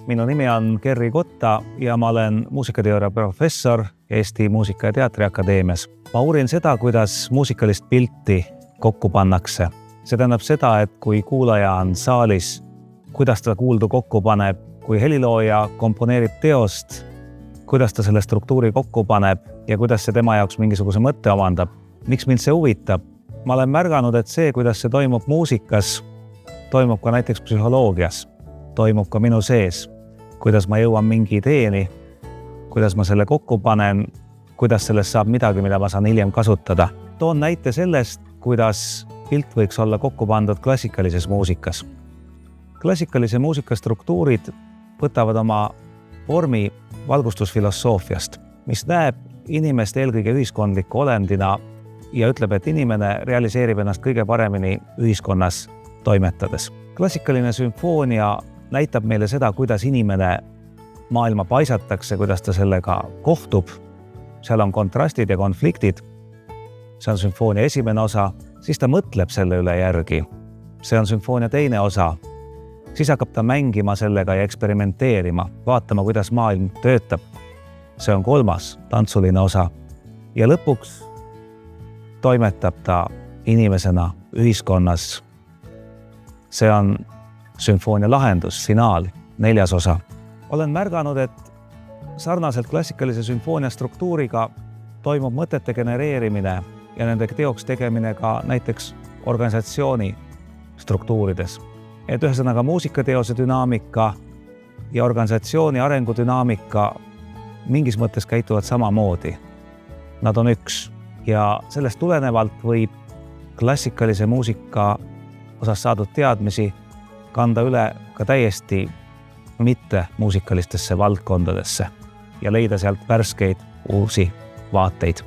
Minu nimi on Gerri Kotta ja ma olen muusikateooria professor Eesti Muusika- ja Teatriakadeemias. Ma uurin seda, kuidas muusikalist pilti kokku pannakse. See tähendab seda, et kui kuulaja on saalis, kuidas ta kuuldu kokku paneb, kui helilooja komponeerib teost, kuidas ta selle struktuuri kokku paneb ja kuidas see tema jaoks mingisuguse mõtte omandab. Miks mind see huvitab? Ma olen märganud, et see, kuidas see toimub muusikas, toimub ka näiteks psühholoogias, toimub ka minu sees. Kuidas ma jõuan mingi ideeni, kuidas ma selle kokku panen, kuidas sellest saab midagi, mida ma saan hiljem kasutada. Toon näite sellest, kuidas pilt võiks olla kokku pandud klassikalises muusikas. Klassikalise muusika struktuurid võtavad oma vormi valgustusfilosoofiast, mis näeb inimest eelkõige ühiskondliku olendina ja ütleb, et inimene realiseerib ennast kõige paremini ühiskonnas toimetades. Klassikaline sümfoonia näitab meile seda, kuidas inimene maailma paisatakse, kuidas ta sellega kohtub. Seal on kontrastid ja konfliktid. See on sümfoonia esimene osa, siis ta mõtleb selle üle järgi. See on sümfoonia teine osa. Siis hakkab ta mängima sellega ja eksperimenteerima, vaatama, kuidas maailm töötab. See on kolmas tantsuline osa. Ja lõpuks toimetab ta inimesena ühiskonnas. See on sümfoonia lahendus, finaal, neljas osa. Olen märganud, et sarnaselt klassikalise sümfoonia struktuuriga toimub mõtete genereerimine ja nende teoks tegemine ka näiteks organisatsiooni struktuurides. Et ühesõnaga muusikateose dünaamika ja organisatsiooni arengudünaamika mingis mõttes käituvad samamoodi. Nad on üks ja sellest tulenevalt võib klassikalise muusika osas saadud teadmisi kanda üle ka täiesti mitte muusikalistesse valdkondadesse ja leida sealt värskeid uusi vaateid.